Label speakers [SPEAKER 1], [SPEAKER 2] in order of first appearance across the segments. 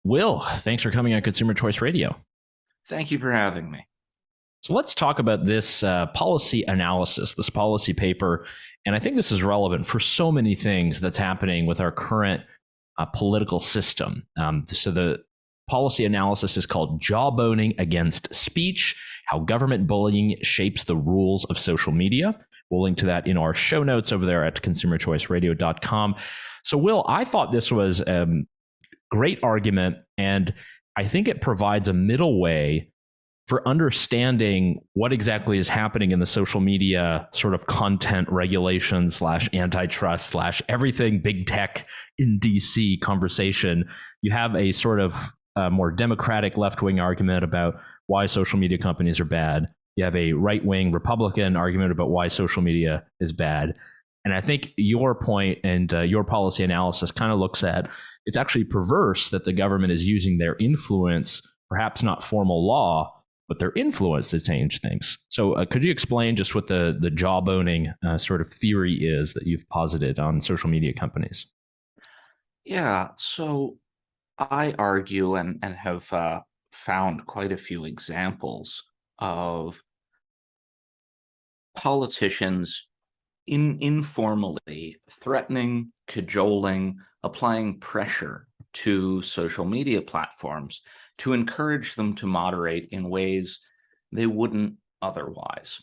[SPEAKER 1] Will, thanks for coming on Consumer Choice Radio.
[SPEAKER 2] Thank you for having me.
[SPEAKER 1] So let's talk about this policy analysis, this policy paper. And I think this is relevant for so many things that's happening with our current political system. So the policy analysis is called Jawboning Against Speech, How Government Bullying Shapes the Rules of Social Media. We'll link to that in our show notes over there at consumerchoiceradio.com. So Will, I thought this was a great argument, and I think it provides a middle way for understanding what exactly is happening in the social media sort of content regulation / antitrust / everything big tech in DC conversation. You have a sort of more democratic left-wing argument about why social media companies are bad. You have a right-wing Republican argument about why social media is bad. And I think your point and your policy analysis kind of looks at it's actually perverse that the government is using their influence, perhaps not formal law, but their influence to change things. So could you explain just what the jawboning sort of theory is that you've posited on social media companies?
[SPEAKER 2] Yeah, so I argue and have found quite a few examples of politicians informally threatening, cajoling, applying pressure to social media platforms to encourage them to moderate in ways they wouldn't otherwise.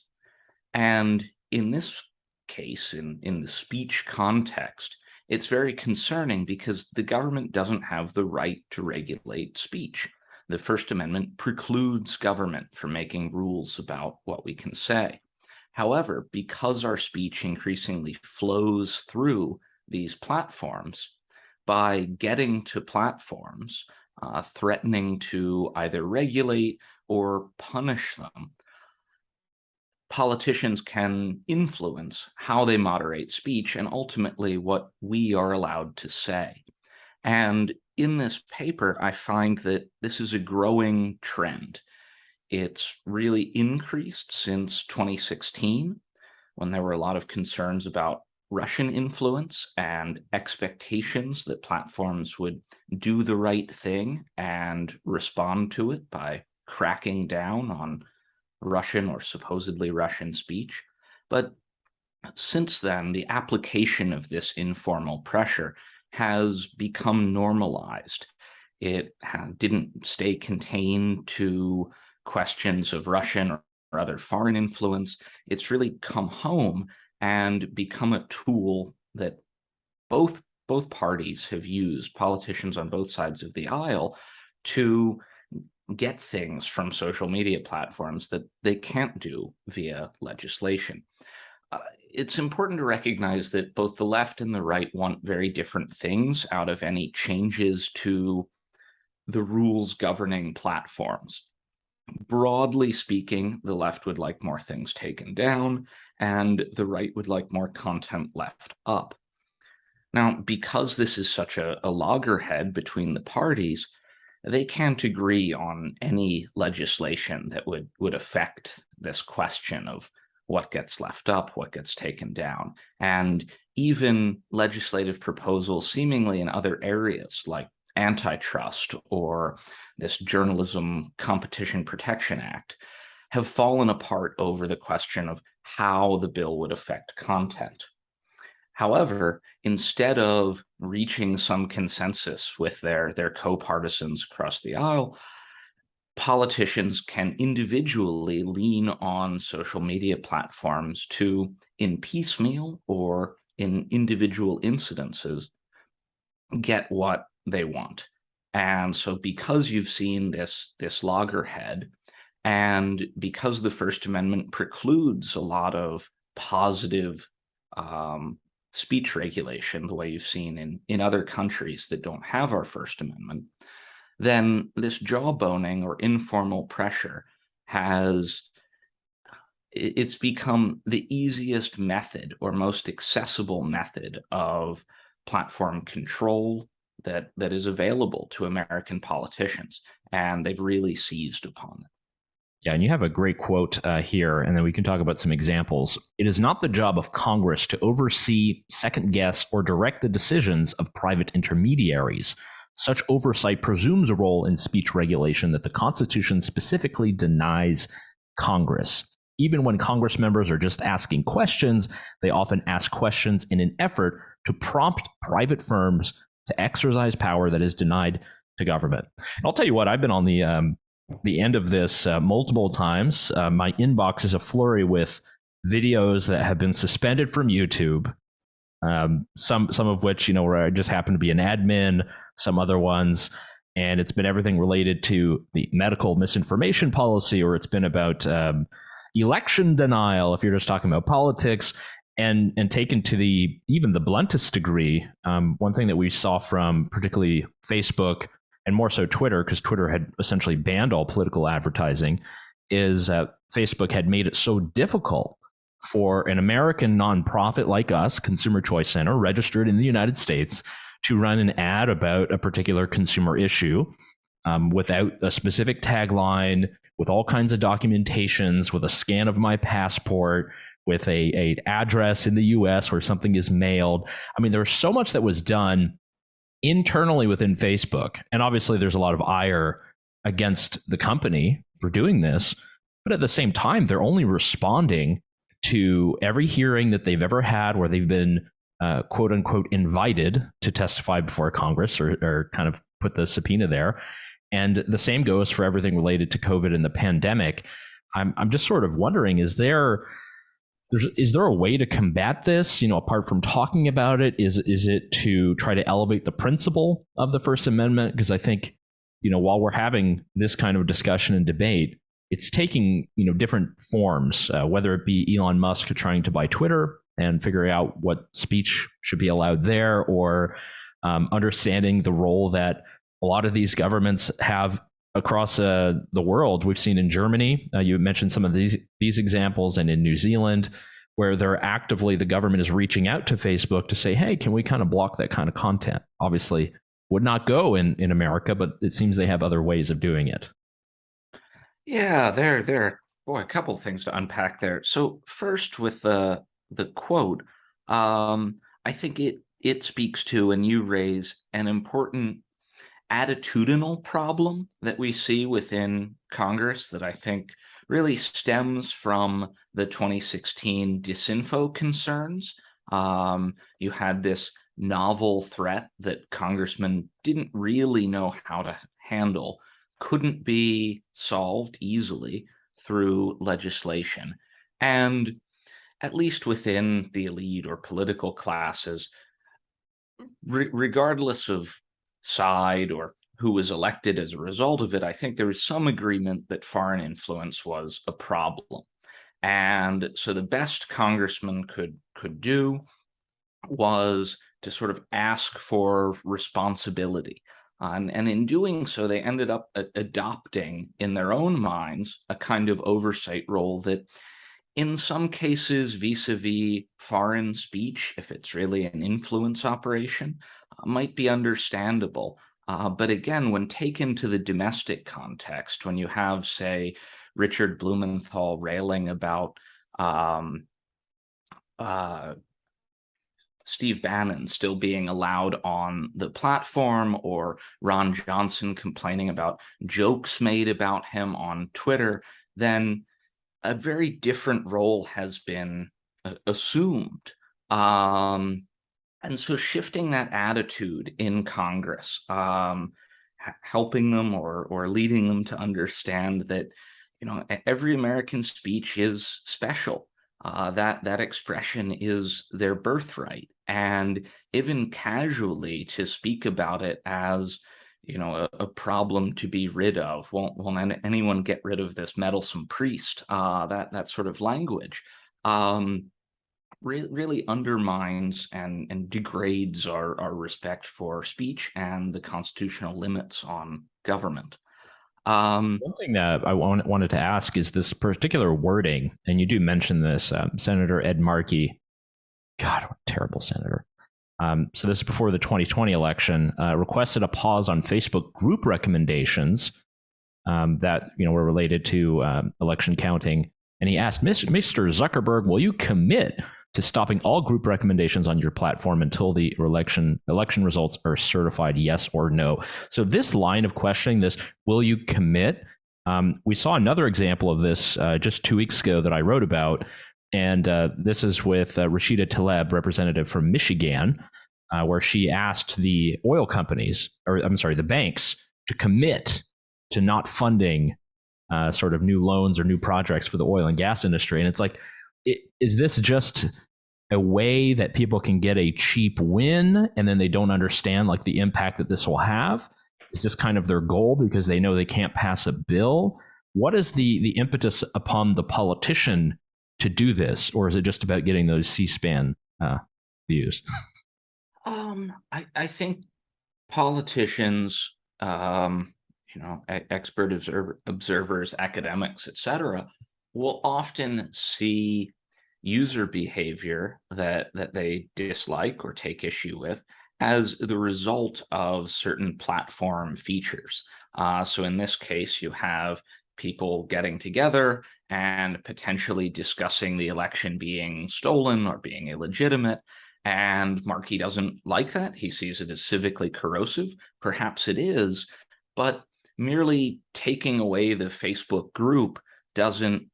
[SPEAKER 2] And in this case, in the speech context, it's very concerning because the government doesn't have the right to regulate speech. The First Amendment precludes government from making rules about what we can say. However, because our speech increasingly flows through these platforms, by getting to platforms, threatening to either regulate or punish them, politicians can influence how they moderate speech and ultimately what we are allowed to say. And in this paper, I find that this is a growing trend. It's really increased since 2016, when there were a lot of concerns about Russian influence and expectations that platforms would do the right thing and respond to it by cracking down on Russian or supposedly Russian speech. But since then, the application of this informal pressure has become normalized. It didn't stay contained to questions of Russian or other foreign influence. It's really come home and become a tool that both parties have used, politicians on both sides of the aisle, to get things from social media platforms that they can't do via legislation. It's important to recognize that both the left and the right want very different things out of any changes to the rules governing platforms. Broadly speaking, the left would like more things taken down, and the right would like more content left up. Now, because this is such a loggerhead between the parties, they can't agree on any legislation that would affect this question of what gets left up, what gets taken down. And even legislative proposals seemingly in other areas like antitrust or this Journalism Competition Protection Act have fallen apart over the question of how the bill would affect content. However, instead of reaching some consensus with their co-partisans across the aisle, politicians can individually lean on social media platforms to, in piecemeal or in individual incidences, get what they want. And so because you've seen this loggerhead, and because the First Amendment precludes a lot of positive speech regulation, the way you've seen in other countries that don't have our First Amendment, then this jawboning or informal pressure it's become the easiest method or most accessible method of platform control that is available to American politicians, and they've really seized upon it.
[SPEAKER 1] Yeah, and you have a great quote here, and then we can talk about some examples. It is not the job of Congress to oversee, second guess, or direct the decisions of private intermediaries. Such oversight presumes a role in speech regulation that the Constitution specifically denies Congress. Even when Congress members are just asking questions, they often ask questions in an effort to prompt private firms to exercise power that is denied to government. And I'll tell you what, I've been on the end of this multiple times. My inbox is a flurry with videos that have been suspended from YouTube. Some of which, where I just happen to be an admin, some other ones, and it's been everything related to the medical misinformation policy, or it's been about election denial, if you're just talking about politics, and taken to even the bluntest degree. One thing that we saw from particularly Facebook and more so Twitter, because Twitter had essentially banned all political advertising, is Facebook had made it so difficult for an American nonprofit like us, Consumer Choice Center, registered in the United States, to run an ad about a particular consumer issue without a specific tagline, with all kinds of documentations, with a scan of my passport, with a address in the US where something is mailed. I mean, there was so much that was done internally within Facebook. And obviously there's a lot of ire against the company for doing this. But at the same time, they're only responding to every hearing that they've ever had where they've been quote unquote invited to testify before Congress, or kind of put the subpoena there. And the same goes for everything related to COVID and the pandemic. I'm just sort of wondering, is there a way to combat this, apart from talking about it? Is it to try to elevate the principle of the First Amendment? Because I think, while we're having this kind of discussion and debate, it's taking, different forms, whether it be Elon Musk trying to buy Twitter and figuring out what speech should be allowed there, or understanding the role that a lot of these governments have across the world. We've seen in Germany, you mentioned some of these examples, and in New Zealand, where the government is reaching out to Facebook to say, hey, can we kind of block that kind of content? Obviously would not go in America, but it seems they have other ways of doing it.
[SPEAKER 2] Yeah, there are a couple things to unpack there. So first, with the quote, I think it speaks to, and you raise, an important attitudinal problem that we see within Congress that I think really stems from the 2016 disinfo concerns. You had this novel threat that congressmen didn't really know how to handle, couldn't be solved easily through legislation. And at least within the elite or political classes, regardless of side or who was elected as a result of it, I think there was some agreement that foreign influence was a problem. And so the best congressman could do was to sort of ask for responsibility. And in doing so, they ended up adopting in their own minds a kind of oversight role that in some cases, vis-a-vis foreign speech, if it's really an influence operation, might be understandable. But again, when taken to the domestic context, when you have, say, Richard Blumenthal railing about Steve Bannon still being allowed on the platform, or Ron Johnson complaining about jokes made about him on Twitter, then a very different role has been assumed. And so shifting that attitude in Congress, helping them or leading them to understand that, every American speech is special. That expression is their birthright. And even casually to speak about it as, a problem to be rid of. Won't anyone get rid of this meddlesome priest? That sort of language really undermines and degrades our respect for speech and the constitutional limits on government.
[SPEAKER 1] One thing that I wanted to ask is this particular wording, and you do mention this, Senator Ed Markey. God, what a terrible senator. So this is before the 2020 election, requested a pause on Facebook group recommendations that were related to election counting. And he asked, Mr. Zuckerberg, will you commit to stopping all group recommendations on your platform until the election results are certified, yes or no. So this line of questioning, this will you commit? We saw another example of this just 2 weeks ago that I wrote about, and this is with Rashida Tlaib, representative from Michigan, where she asked the oil companies, or I'm sorry, the banks, to commit to not funding sort of new loans or new projects for the oil and gas industry. And it's like, is this just a way that people can get a cheap win and then they don't understand like the impact that this will have? Is this kind of their goal because they know they can't pass a bill? What is the impetus upon the politician to do this? Or is it just about getting those C-SPAN views?
[SPEAKER 2] I think politicians, expert observers, academics, etc., will often see user behavior that they dislike or take issue with as the result of certain platform features. So in this case, you have people getting together and potentially discussing the election being stolen or being illegitimate. And Markey doesn't like that. He sees it as civically corrosive. Perhaps it is, but merely taking away the Facebook group doesn't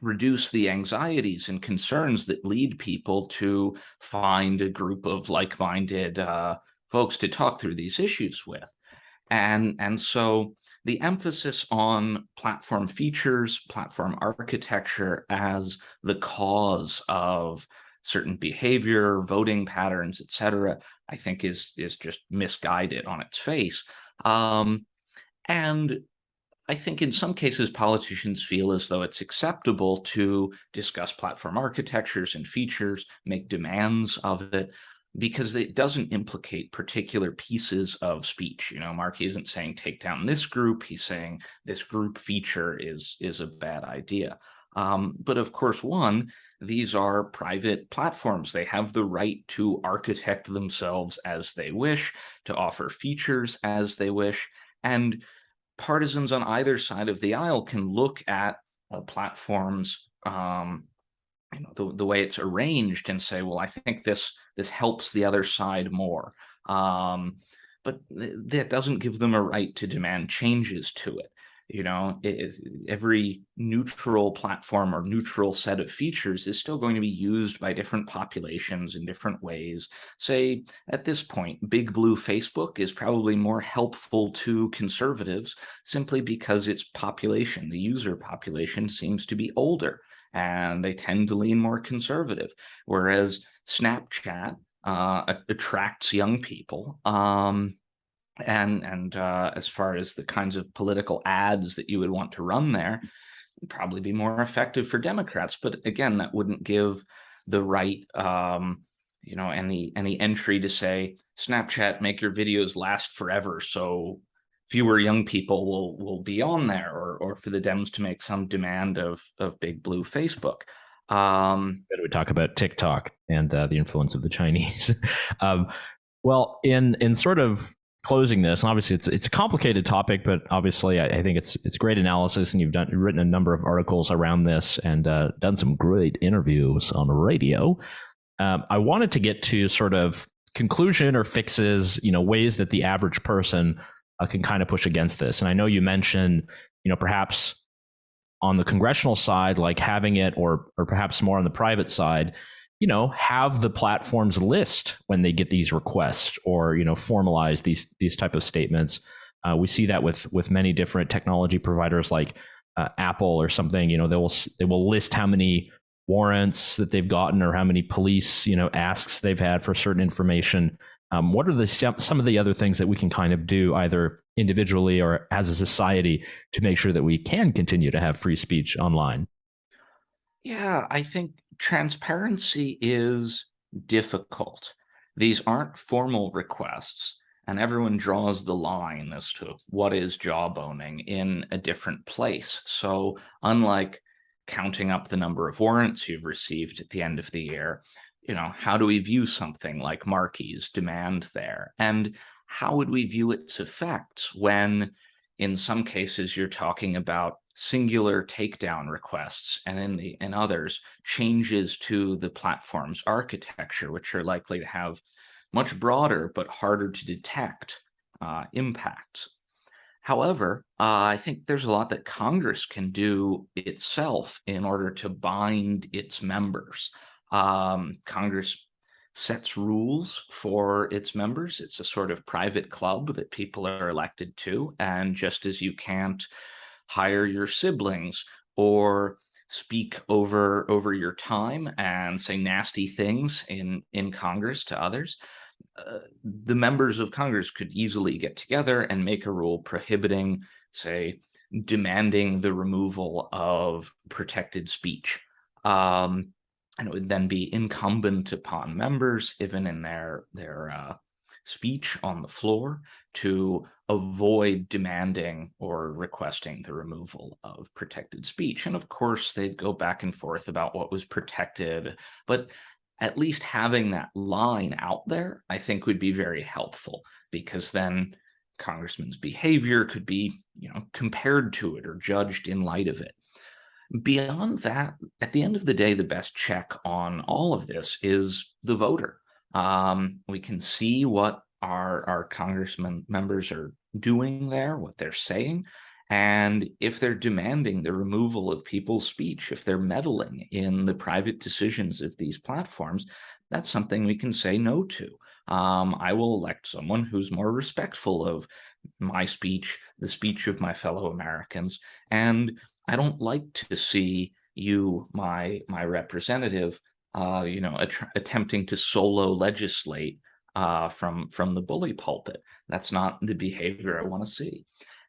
[SPEAKER 2] reduce the anxieties and concerns that lead people to find a group of like-minded folks to talk through these issues with. And so the emphasis on platform features, platform architecture as the cause of certain behavior, voting patterns, etc., I think is just misguided on its face. And I think in some cases, politicians feel as though it's acceptable to discuss platform architectures and features, make demands of it, because it doesn't implicate particular pieces of speech. Markey isn't saying take down this group. He's saying this group feature is a bad idea. But of course, these are private platforms. They have the right to architect themselves as they wish, to offer features as they wish. And partisans on either side of the aisle can look at a platform's the way it's arranged and say, well, I think this helps the other side more. But that doesn't give them a right to demand changes to it. Every neutral platform or neutral set of features is still going to be used by different populations in different ways. Say, at this point, Big Blue Facebook is probably more helpful to conservatives simply because its population, the user population, seems to be older, and they tend to lean more conservative, whereas Snapchat attracts young people. And as far as the kinds of political ads that you would want to run there, it'd probably be more effective for Democrats. But again, that wouldn't give the right, any entry to say, Snapchat, make your videos last forever, so fewer young people will be on there, or for the Dems to make some demand of Big Blue Facebook.
[SPEAKER 1] We talk about TikTok and the influence of the Chinese. Well, in sort of closing this, and obviously it's a complicated topic, but obviously I think it's great analysis, and you've written a number of articles around this and done some great interviews on the radio. I wanted to get to sort of conclusion or fixes, ways that the average person can kind of push against this. And I know you mentioned, perhaps on the congressional side, like having it, or perhaps more on the private side, have the platforms list when they get these requests, or formalize these type of statements. We see that with many different technology providers like Apple or something. They will list how many warrants that they've gotten, or how many police asks they've had for certain information. What are some of the other things that we can kind of do, either individually or as a society, to make sure that we can continue to have free speech online?
[SPEAKER 2] Yeah, I think transparency is difficult. These aren't formal requests, and everyone draws the line as to what is jawboning in a different place. So unlike counting up the number of warrants you've received at the end of the year, how do we view something like Markey's demand there? And how would we view its effects when, in some cases, you're talking about singular takedown requests, and in others, changes to the platform's architecture, which are likely to have much broader but harder to detect impacts. However, I think there's a lot that Congress can do itself in order to bind its members. Congress sets rules for its members. It's a sort of private club that people are elected to. And just as you can't hire your siblings or speak over your time and say nasty things in Congress to others, the members of Congress could easily get together and make a rule prohibiting, say, demanding the removal of protected speech. And it would then be incumbent upon members, even in their speech on the floor, to avoid demanding or requesting the removal of protected speech. And of course, they'd go back and forth about what was protected, but at least having that line out there, I think, would be very helpful, because then congressmen's behavior could be, compared to it or judged in light of it. Beyond that, at the end of the day, the best check on all of this is the voter. We can see what our congressmen members are doing there, what they're saying. And if they're demanding the removal of people's speech, if they're meddling in the private decisions of these platforms, that's something we can say no to. I will elect someone who's more respectful of my speech, the speech of my fellow Americans. And I don't like to see you, my representative, attempting to solo legislate from the bully pulpit. That's not the behavior I want to see.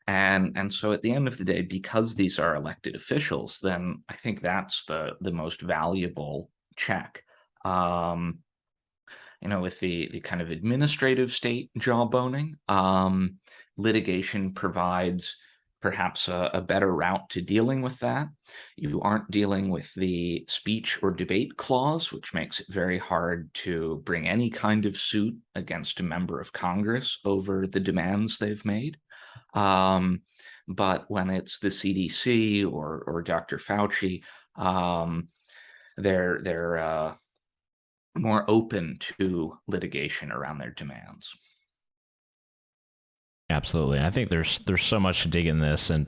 [SPEAKER 2] And so at the end of the day, because these are elected officials, then I think that's the most valuable check. With the kind of administrative state jawboning, litigation provides perhaps a better route to dealing with that. You aren't dealing with the speech or debate clause, which makes it very hard to bring any kind of suit against a member of Congress over the demands they've made. But when it's the CDC or Dr. Fauci, they're more open to litigation around their demands.
[SPEAKER 1] Absolutely. And I think there's so much to dig in this. And,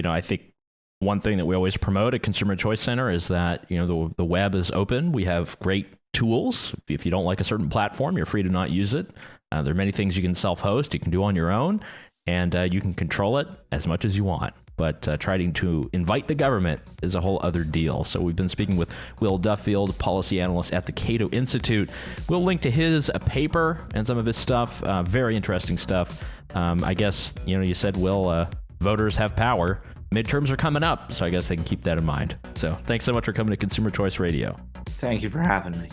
[SPEAKER 1] I think one thing that we always promote at Consumer Choice Center is that, the web is open. We have great tools. If you don't like a certain platform, you're free to not use it. There are many things you can self-host, you can do on your own, and you can control it as much as you want. But trying to invite the government is a whole other deal. So we've been speaking with Will Duffield, policy analyst at the Cato Institute. We'll link to his paper and some of his stuff. Very interesting stuff. I guess, you said, Will, voters have power. Midterms are coming up, so I guess they can keep that in mind. So thanks so much for coming to Consumer Choice Radio.
[SPEAKER 2] Thank you for having me.